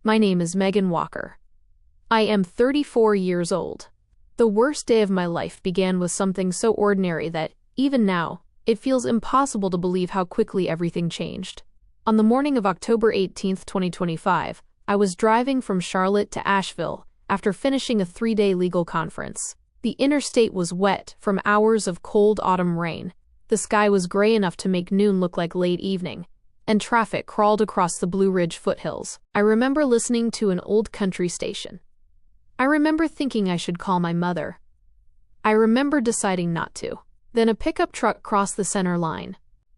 My name is Megan Walker. I am 34 years old. The worst day of my life began with something so ordinary that, even now, it feels impossible to believe how quickly everything changed. On the morning of October 18, 2025, I was driving from Charlotte to Asheville after finishing a 3-day legal conference. The interstate was wet from hours of cold autumn rain. The sky was gray enough to make noon look like late evening, and traffic crawled across the Blue Ridge foothills. I remember listening to an old country station. I remember thinking I should call my mother. I remember deciding not to. Then a pickup truck crossed the center line.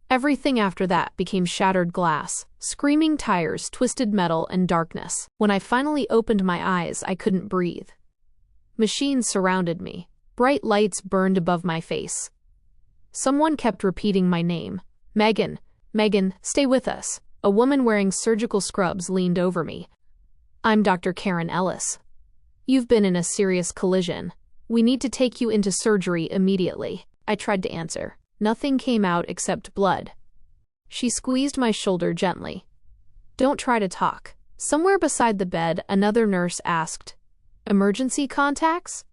Everything after that became shattered glass, screaming tires, twisted metal, and darkness. When I finally opened my eyes, I couldn't breathe. Machines surrounded me. Bright lights burned above my face. Someone kept repeating my name. Megan, Megan, stay with us. A woman wearing surgical scrubs leaned over me. I'm Dr. Karen Ellis. You've been in a serious collision. We need to take you into surgery immediately. I tried to answer. Nothing came out except blood. She squeezed my shoulder gently. Don't try to talk. Somewhere beside the bed, another nurse asked, Emergency contacts?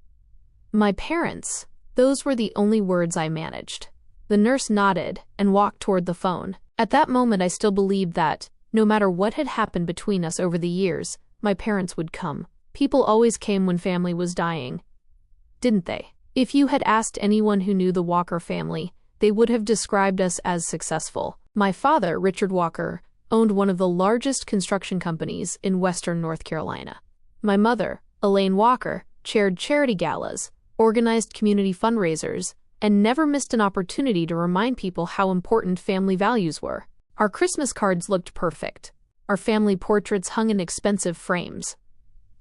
My parents. Those were the only words I managed. The nurse nodded and walked toward the phone. At that moment, I still believed that, no matter what had happened between us over the years, my parents would come. People always came when family was dying. Didn't they? If you had asked anyone who knew the Walker family, they would have described us as successful. My father, Richard Walker, owned one of the largest construction companies in western North Carolina. My mother, Elaine Walker, chaired charity galas, organized community fundraisers, and never missed an opportunity to remind people how important family values were. Our Christmas cards looked perfect. Our family portraits hung in expensive frames.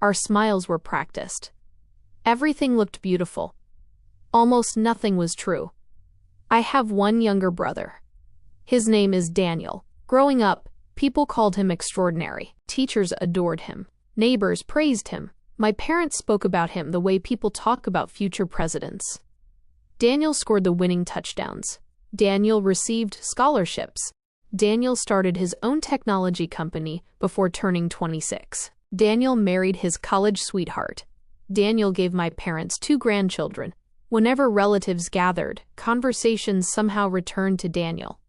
Our smiles were practiced. Everything looked beautiful. Almost nothing was true. I have one younger brother. His name is Daniel. Growing up, people called him extraordinary. Teachers adored him. Neighbors praised him. My parents spoke about him the way people talk about future presidents. Daniel scored the winning touchdowns. Daniel received scholarships. Daniel started his own technology company before turning 26. Daniel married his college sweetheart. Daniel gave my parents 2 grandchildren. Whenever relatives gathered, conversations somehow returned to Daniel.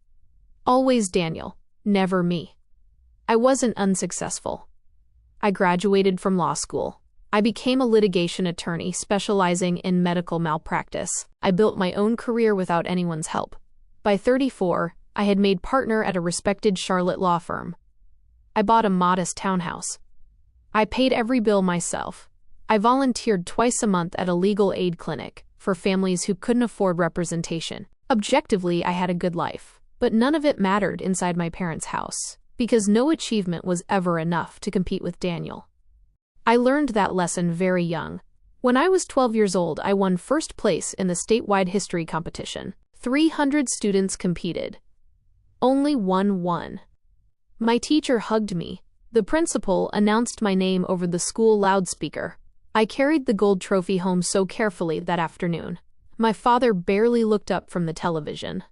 Always Daniel, never me. I wasn't unsuccessful. I graduated from law school. I became a litigation attorney specializing in medical malpractice. I built my own career without anyone's help. By 34, I had made partner at a respected Charlotte law firm. I bought a modest townhouse. I paid every bill myself. I volunteered twice a month at a legal aid clinic for families who couldn't afford representation. Objectively, I had a good life, but none of it mattered inside my parents' house, because no achievement was ever enough to compete with Daniel. I learned that lesson very young. When I was 12 years old, I won first place in the statewide history competition. 300 students competed. Only one won. My teacher hugged me. The principal announced my name over the school loudspeaker. I carried the gold trophy home so carefully that afternoon. My father barely looked up from the television.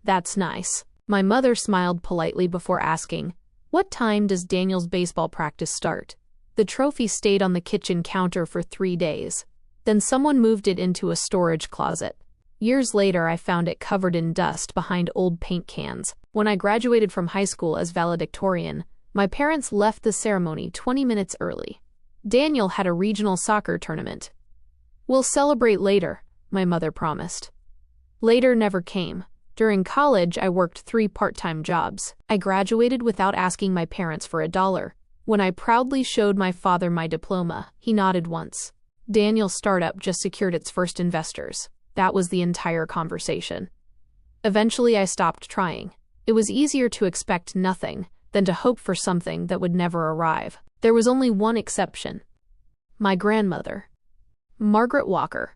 That's nice. My mother smiled politely before asking, What time does Daniel's baseball practice start? The trophy stayed on the kitchen counter for 3 days. Then someone moved it into a storage closet. Years later, I found it covered in dust behind old paint cans. When I graduated from high school as valedictorian, my parents left the ceremony 20 minutes early. Daniel had a regional soccer tournament. We'll celebrate later, my mother promised. Later never came. During college, I worked 3 part-time jobs. I graduated without asking my parents for $1. When I proudly showed my father my diploma, he nodded once. Daniel's startup just secured its first investors. That was the entire conversation. Eventually, I stopped trying. It was easier to expect nothing than to hope for something that would never arrive. There was only one exception. My grandmother, Margaret Walker.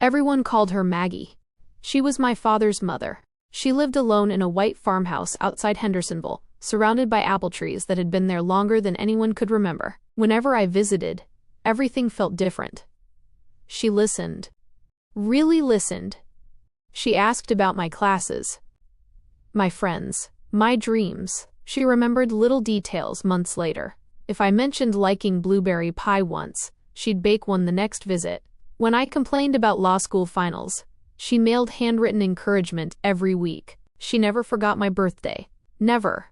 Everyone called her Maggie. She was my father's mother. She lived alone in a white farmhouse outside Hendersonville, surrounded by apple trees that had been there longer than anyone could remember. Whenever I visited, everything felt different. She listened. Really listened. She asked about my classes, my friends, my dreams. She remembered little details months later. If I mentioned liking blueberry pie once, she'd bake one the next visit. When I complained about law school finals, she mailed handwritten encouragement every week. She never forgot my birthday. Never.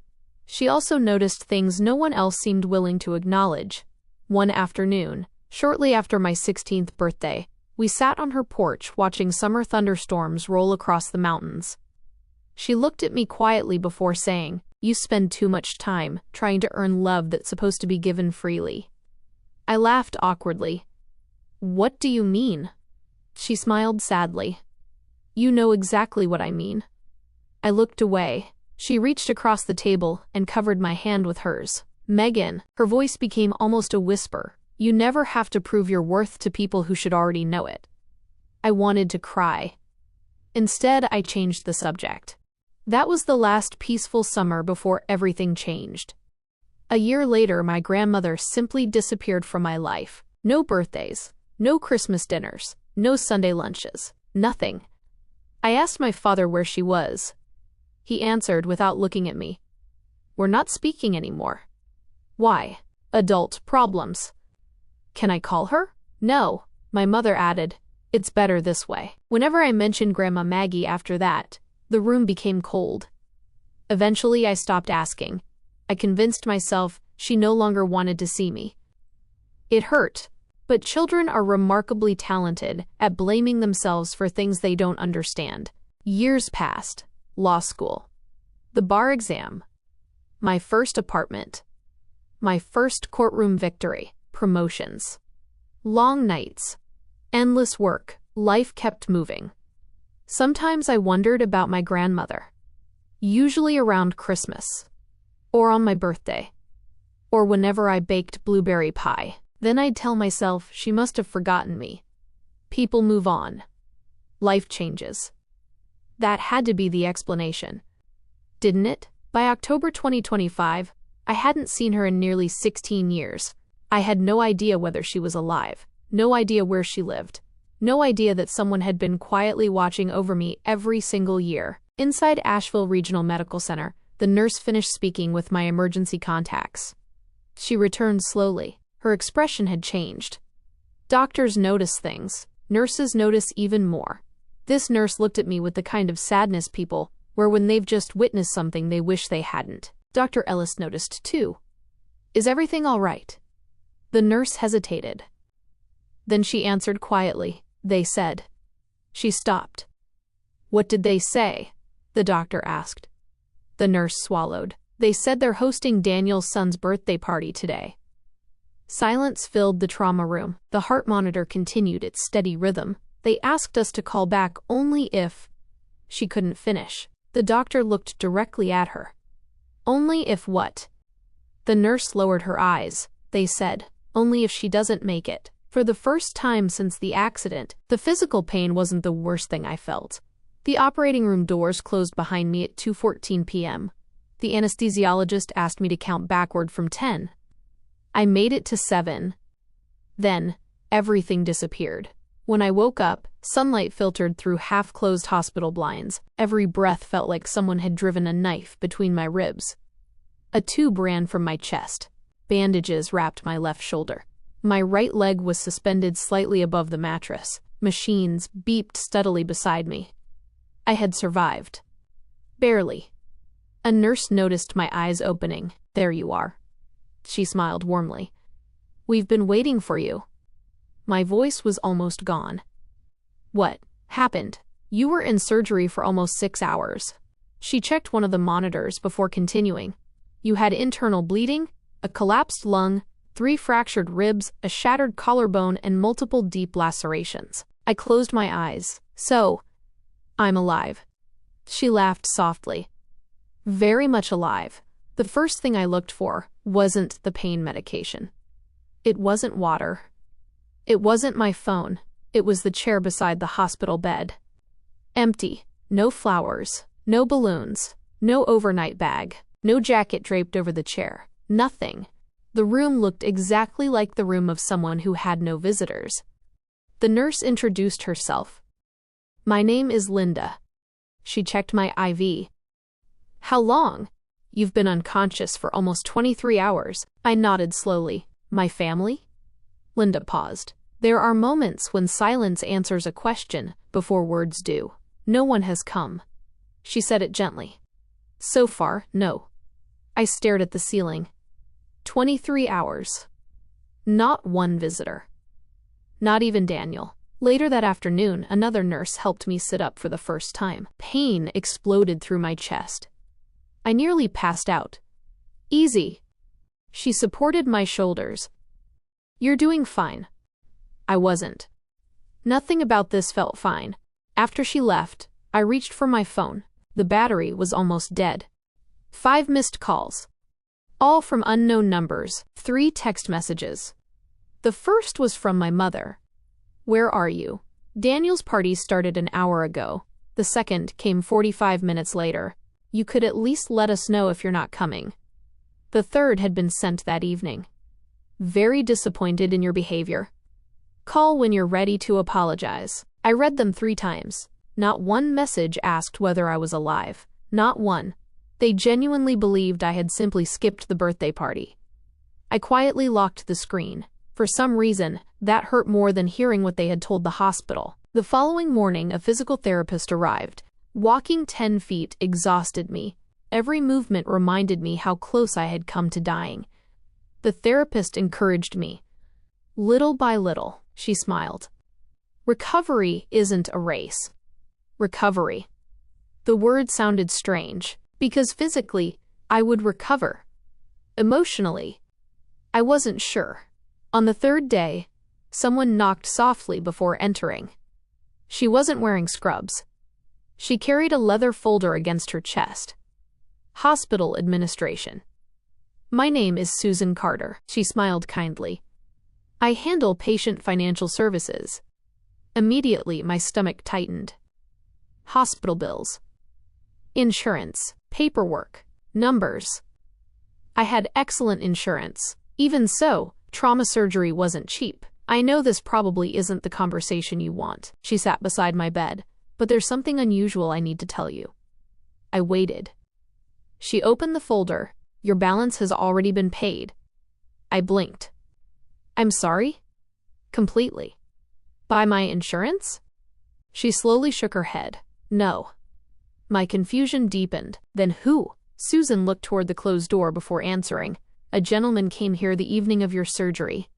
She also noticed things no one else seemed willing to acknowledge. One afternoon, shortly after my 16th birthday, we sat on her porch watching summer thunderstorms roll across the mountains. She looked at me quietly before saying, "You spend too much time trying to earn love that's supposed to be given freely." I laughed awkwardly. "What do you mean?" She smiled sadly. "You know exactly what I mean." I looked away. She reached across the table and covered my hand with hers. "Megan," her voice became almost a whisper, "you never have to prove your worth to people who should already know it." I wanted to cry. Instead, I changed the subject. That was the last peaceful summer before everything changed. A year later, my grandmother simply disappeared from my life. No birthdays, no Christmas dinners, no Sunday lunches, nothing. I asked my father where she was. He answered without looking at me, "We're not speaking anymore." "Why?" "Adult problems." "Can I call her?" "No," my mother added. "It's better this way." Whenever I mentioned Grandma Maggie after that, the room became cold. Eventually, I stopped asking. I convinced myself she no longer wanted to see me. It hurt, but children are remarkably talented at blaming themselves for things they don't understand. Years passed. Law school. The bar exam. My first apartment. My first courtroom victory. Promotions. Long nights. Endless work. Life kept moving. Sometimes I wondered about my grandmother. Usually around Christmas. Or on my birthday. Or whenever I baked blueberry pie. Then I'd tell myself she must have forgotten me. People move on. Life changes. That had to be the explanation. Didn't it? By October 2025, I hadn't seen her in nearly 16 years. I had no idea whether she was alive. No idea where she lived. No idea that someone had been quietly watching over me every single year. Inside Asheville Regional Medical Center, the nurse finished speaking with my emergency contacts. She returned slowly. Her expression had changed. Doctors notice things. Nurses notice even more. This nurse looked at me with the kind of sadness people where when they've just witnessed something they wish they hadn't. Dr. Ellis noticed too. "Is everything all right?" The nurse hesitated. Then she answered quietly, "They said." She stopped. "What did they say?" the doctor asked. The nurse swallowed. "They said they're hosting Daniel's son's birthday party today." Silence filled the trauma room. The heart monitor continued its steady rhythm. "They asked us to call back only if..." She couldn't finish. The doctor looked directly at her. "Only if what?" The nurse lowered her eyes. "They said, only if she doesn't make it." For the first time since the accident, the physical pain wasn't the worst thing I felt. The operating room doors closed behind me at 2:14 p.m. The anesthesiologist asked me to count backward from 10. I made it to 7. Then, everything disappeared. When I woke up, sunlight filtered through half-closed hospital blinds. Every breath felt like someone had driven a knife between my ribs. A tube ran from my chest. Bandages wrapped my left shoulder. My right leg was suspended slightly above the mattress. Machines beeped steadily beside me. I had survived. Barely. A nurse noticed my eyes opening. "There you are." She smiled warmly. "We've been waiting for you." My voice was almost gone. "What happened?" "You were in surgery for almost 6 hours." She checked one of the monitors before continuing. "You had internal bleeding, a collapsed lung, 3 fractured ribs, a shattered collarbone, and multiple deep lacerations." I closed my eyes. "So, I'm alive." She laughed softly. "Very much alive." The first thing I looked for wasn't the pain medication. It wasn't water. It wasn't my phone. It was the chair beside the hospital bed. Empty. No flowers. No balloons. No overnight bag. No jacket draped over the chair. Nothing. The room looked exactly like the room of someone who had no visitors. The nurse introduced herself. "My name is Linda." She checked my IV. "How long?" You've been unconscious for almost 23 hours. I nodded slowly. My family? Linda paused. There are moments when silence answers a question before words do. No one has come. She said it gently. So far, no. I stared at the ceiling. 23 hours. Not one visitor. Not even Daniel. Later that afternoon, another nurse helped me sit up for the first time. Pain exploded through my chest. I nearly passed out. Easy. She supported my shoulders. You're doing fine. I wasn't. Nothing about this felt fine. After she left, I reached for my phone. The battery was almost dead. 5 missed calls. All from unknown numbers. 3 text messages. The first was from my mother. Where are you? Daniel's party started an hour ago. The second came 45 minutes later. You could at least let us know if you're not coming. The third had been sent that evening. Very disappointed in your behavior. Call when you're ready to apologize. I read them 3 times. Not one message asked whether I was alive. Not one. They genuinely believed I had simply skipped the birthday party. I quietly locked the screen. For some reason, that hurt more than hearing what they had told the hospital. The following morning, a physical therapist arrived. Walking 10 feet exhausted me. Every movement reminded me how close I had come to dying. The therapist encouraged me. Little by little, she smiled. Recovery isn't a race. Recovery. The word sounded strange, because physically, I would recover. Emotionally, I wasn't sure. On the 3rd day, someone knocked softly before entering. She wasn't wearing scrubs. She carried a leather folder against her chest. Hospital administration. My name is Susan Carter. She smiled kindly. I handle patient financial services. Immediately, my stomach tightened. Hospital bills. Insurance. Paperwork. Numbers. I had excellent insurance. Even so, trauma surgery wasn't cheap. I know this probably isn't the conversation you want. She sat beside my bed. But there's something unusual I need to tell you. I waited. She opened the folder. Your balance has already been paid. I blinked. I'm sorry? Completely. By my insurance? She slowly shook her head. No. My confusion deepened. Then who? Susan looked toward the closed door before answering. A gentleman came here the evening of your surgery.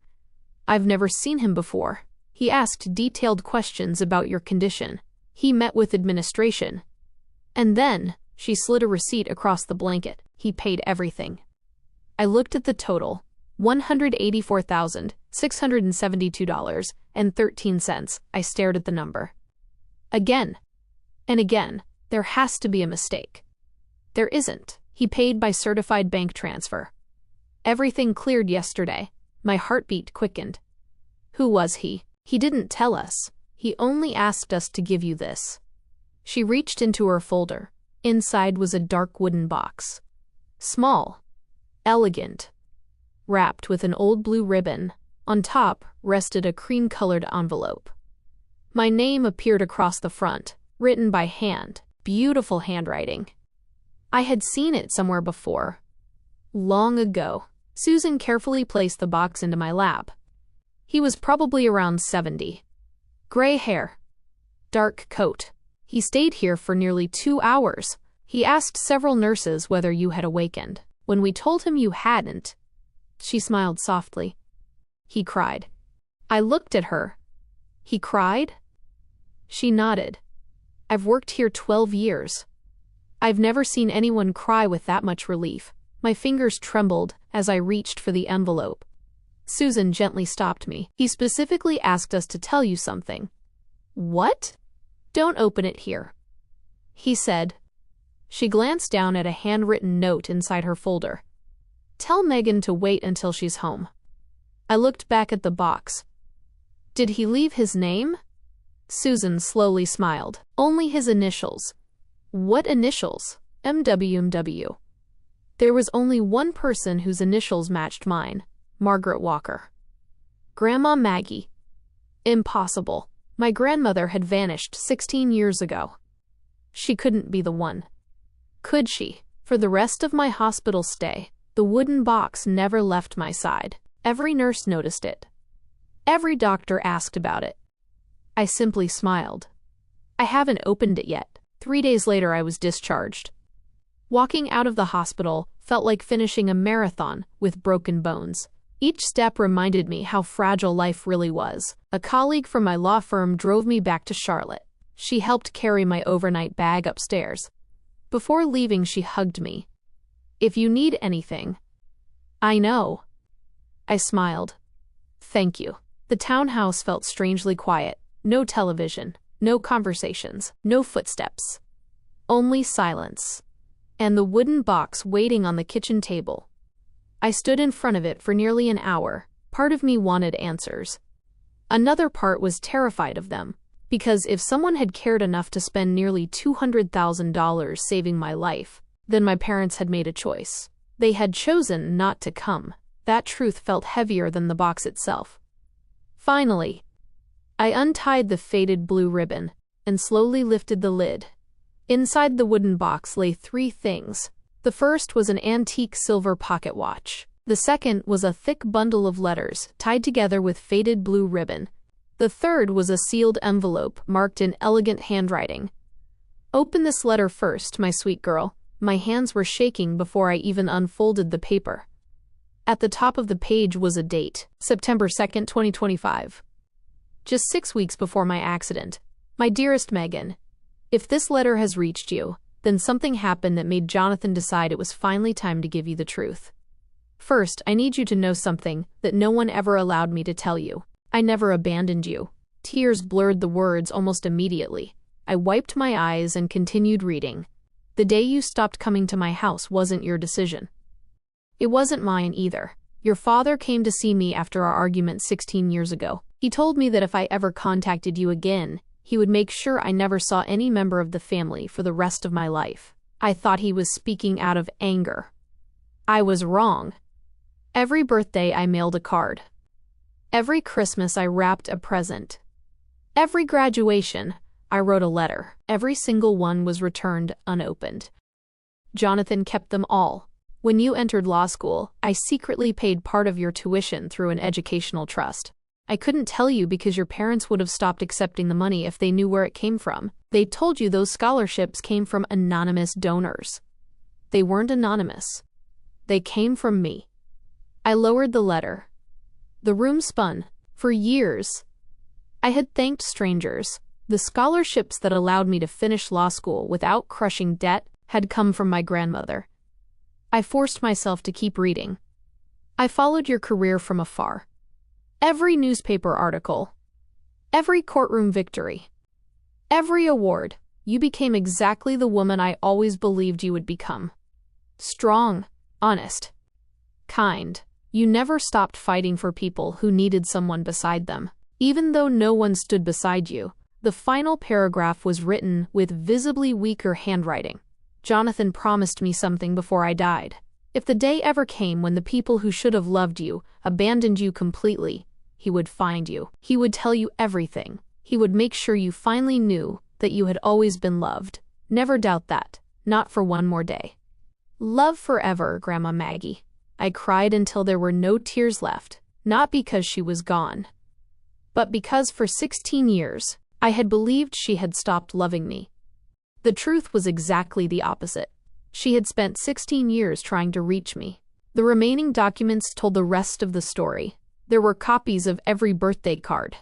I've never seen him before. He asked detailed questions about your condition. He met with administration. And then, she slid a receipt across the blanket. He paid everything. I looked at the total. $184,672.13. I stared at the number. Again. And again. There has to be a mistake. There isn't. He paid by certified bank transfer. Everything cleared yesterday. My heartbeat quickened. Who was he? He didn't tell us. He only asked us to give you this. She reached into her folder. Inside was a dark wooden box. Small. Elegant. Wrapped with an old blue ribbon. On top rested a cream-colored envelope. My name appeared across the front, written by hand. Beautiful handwriting. I had seen it somewhere before. Long ago. Susan carefully placed the box into my lap. He was probably around 70. Gray hair. Dark coat. He stayed here for nearly 2 hours. He asked several nurses whether you had awakened. When we told him you hadn't, she smiled softly. He cried. I looked at her. He cried? She nodded. I've worked here 12 years. I've never seen anyone cry with that much relief. My fingers trembled as I reached for the envelope. Susan gently stopped me. He specifically asked us to tell you something. What? Don't open it here, he said. She glanced down at a handwritten note inside her folder. Tell Megan to wait until she's home. I looked back at the box. Did he leave his name? Susan slowly smiled. Only his initials. What initials? MWMW. There was only one person whose initials matched mine. Margaret Walker. Grandma Maggie. Impossible. My grandmother had vanished 16 years ago. She couldn't be the one. Could she? For the rest of my hospital stay, the wooden box never left my side. Every nurse noticed it. Every doctor asked about it. I simply smiled. I haven't opened it yet. 3 days later, I was discharged. Walking out of the hospital felt like finishing a marathon with broken bones. Each step reminded me how fragile life really was. A colleague from my law firm drove me back to Charlotte. She helped carry my overnight bag upstairs. Before leaving, she hugged me. "If you need anything." "I know." I smiled. "Thank you." The townhouse felt strangely quiet. No television, no conversations, no footsteps. Only silence. And the wooden box waiting on the kitchen table. I stood in front of it for nearly an hour. Part of me wanted answers. Another part was terrified of them, because if someone had cared enough to spend nearly $200,000 saving my life, then my parents had made a choice. They had chosen not to come. That truth felt heavier than the box itself. Finally, I untied the faded blue ribbon and slowly lifted the lid. Inside the wooden box lay 3 things. The first was an antique silver pocket watch. The second was a thick bundle of letters tied together with faded blue ribbon. The third was a sealed envelope marked in elegant handwriting. "Open this letter first, my sweet girl." My hands were shaking before I even unfolded the paper. At the top of the page was a date, September 2nd, 2025. Just 6 weeks before my accident. "My dearest Megan, if this letter has reached you, then something happened that made Jonathan decide it was finally time to give you the truth. First, I need you to know something that no one ever allowed me to tell you. I never abandoned you." Tears blurred the words almost immediately. I wiped my eyes and continued reading. "The day you stopped coming to my house wasn't your decision. It wasn't mine either. Your father came to see me after our argument 16 years ago. He told me that if I ever contacted you again, he would make sure I never saw any member of the family for the rest of my life. I thought he was speaking out of anger. I was wrong. Every birthday I mailed a card. Every Christmas I wrapped a present. Every graduation I wrote a letter. Every single one was returned unopened. Jonathan kept them all. When you entered law school, I secretly paid part of your tuition through an educational trust. I couldn't tell you because your parents would have stopped accepting the money if they knew where it came from. They told you those scholarships came from anonymous donors. They weren't anonymous. They came from me." I lowered the letter. The room spun. For years, I had thanked strangers. The scholarships that allowed me to finish law school without crushing debt had come from my grandmother. I forced myself to keep reading. I followed your career from afar. Every newspaper article, every courtroom victory, every award, you became exactly the woman I always believed you would become. Strong, honest, kind. You never stopped fighting for people who needed someone beside them. Even though no one stood beside you, the final paragraph was written with visibly weaker handwriting. "Jonathan promised me something before I died. If the day ever came when the people who should have loved you abandoned you completely, he would find you. He would tell you everything. He would make sure you finally knew that you had always been loved. Never doubt that. Not for one more day. Love forever, Grandma Maggie." I cried until there were no tears left, not because she was gone, but because for 16 years, I had believed she had stopped loving me. The truth was exactly the opposite. She had spent 16 years trying to reach me. The remaining documents told the rest of the story. There were copies of every birthday card,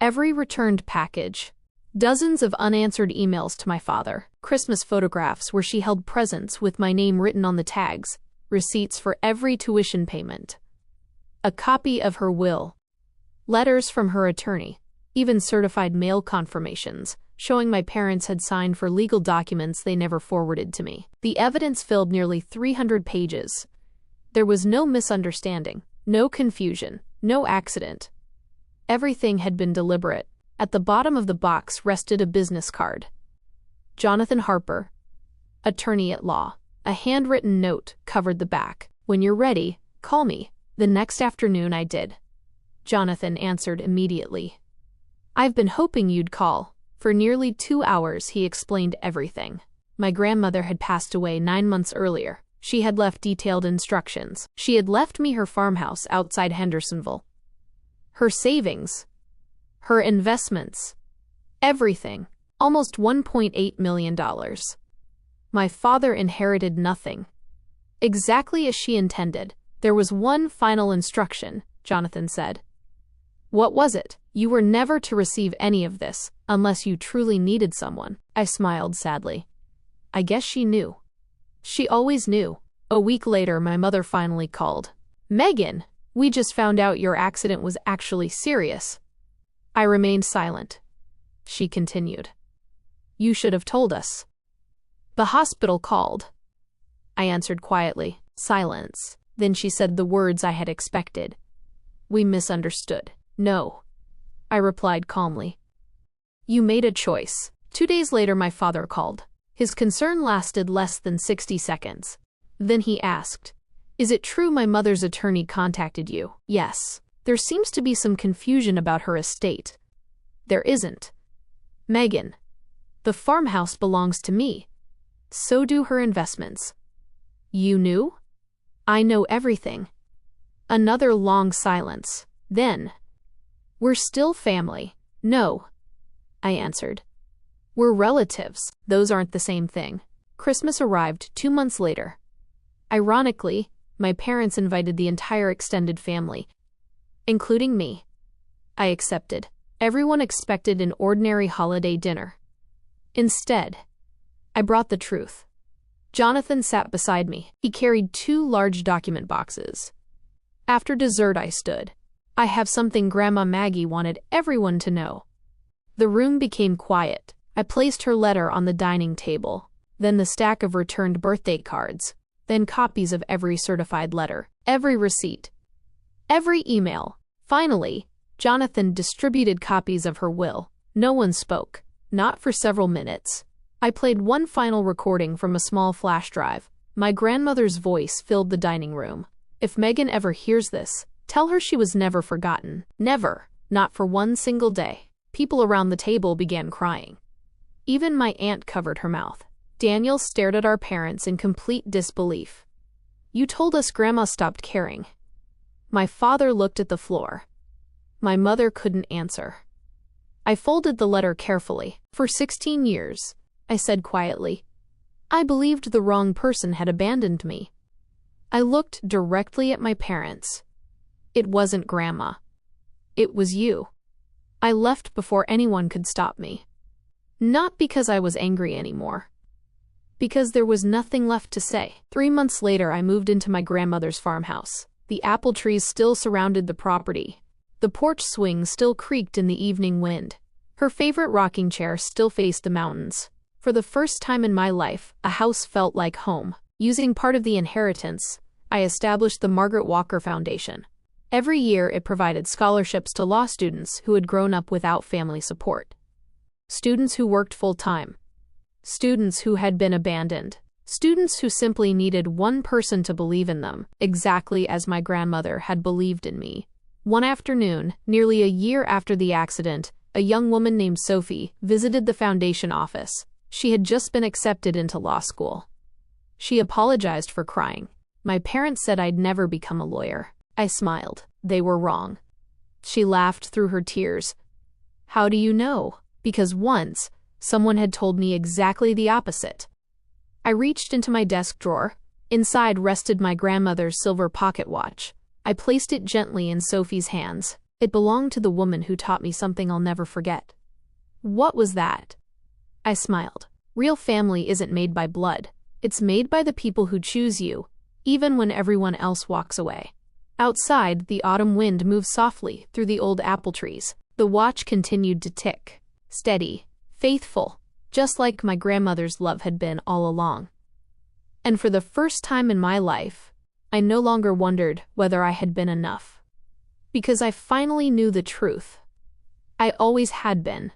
every returned package, dozens of unanswered emails to my father, Christmas photographs where she held presents with my name written on the tags, receipts for every tuition payment, a copy of her will, letters from her attorney, even certified mail confirmations showing my parents had signed for legal documents they never forwarded to me. The evidence filled nearly 300 pages. There was no misunderstanding, no confusion, no accident. Everything had been deliberate. At the bottom of the box rested a business card. Jonathan Harper, attorney at law. A handwritten note covered the back. "When you're ready, call me." The next afternoon I did. Jonathan answered immediately. "I've been hoping you'd call." For nearly 2 hours he explained everything. My grandmother had passed away 9 months earlier. She had left detailed instructions. She had left me her farmhouse outside Hendersonville. Her savings. Her investments. Everything. Almost $1.8 million. My father inherited nothing. Exactly as she intended. There was one final instruction, Jonathan said. What was it? You were never to receive any of this, unless you truly needed someone. I smiled sadly. I guess she knew. She always knew. A week later, my mother finally called. Megan, we just found out your accident was actually serious. I remained silent. She continued. You should have told us. The hospital called. I answered quietly. Silence. Then she said the words I had expected. We misunderstood. No. I replied calmly. You made a choice. 2 days later, my father called. His concern lasted less than 60 seconds. Then he asked, Is it true my mother's attorney contacted you? Yes. There seems to be some confusion about her estate. There isn't. Megan, the farmhouse belongs to me. So do her investments. You knew? I know everything. Another long silence. Then, we're still family. No, I answered. We're relatives. Those aren't the same thing. Christmas arrived 2 months later. Ironically, my parents invited the entire extended family, including me. I accepted. Everyone expected an ordinary holiday dinner. Instead, I brought the truth. Jonathan sat beside me. He carried 2 large document boxes. After dessert, I stood. I have something Grandma Maggie wanted everyone to know. The room became quiet. I placed her letter on the dining table, then the stack of returned birthday cards, then copies of every certified letter, every receipt, every email. Finally, Jonathan distributed copies of her will. No one spoke, not for several minutes. I played one final recording from a small flash drive. My grandmother's voice filled the dining room. If Megan ever hears this, tell her she was never forgotten. Never. Not for one single day. People around the table began crying. Even my aunt covered her mouth. Daniel stared at our parents in complete disbelief. You told us Grandma stopped caring. My father looked at the floor. My mother couldn't answer. I folded the letter carefully. For 16 years, I said quietly, I believed the wrong person had abandoned me. I looked directly at my parents. It wasn't Grandma. It was you. I left before anyone could stop me. Not because I was angry anymore. Because there was nothing left to say. 3 months later, I moved into my grandmother's farmhouse. The apple trees still surrounded the property. The porch swing still creaked in the evening wind. Her favorite rocking chair still faced the mountains. For the first time in my life, a house felt like home. Using part of the inheritance, I established the Margaret Walker Foundation. Every year, it provided scholarships to law students who had grown up without family support. Students who worked full-time. Students who had been abandoned. Students who simply needed one person to believe in them, exactly as my grandmother had believed in me. One afternoon, nearly a year after the accident, a young woman named Sophie visited the foundation office. She had just been accepted into law school. She apologized for crying. My parents said I'd never become a lawyer. I smiled. They were wrong. She laughed through her tears. How do you know? Because once, someone had told me exactly the opposite. I reached into my desk drawer. Inside rested my grandmother's silver pocket watch. I placed it gently in Sophie's hands. It belonged to the woman who taught me something I'll never forget. What was that? I smiled. Real family isn't made by blood. It's made by the people who choose you, even when everyone else walks away. Outside, the autumn wind moved softly through the old apple trees. The watch continued to tick. Steady, faithful, just like my grandmother's love had been all along. And for the first time in my life, I no longer wondered whether I had been enough. Because I finally knew the truth. I always had been.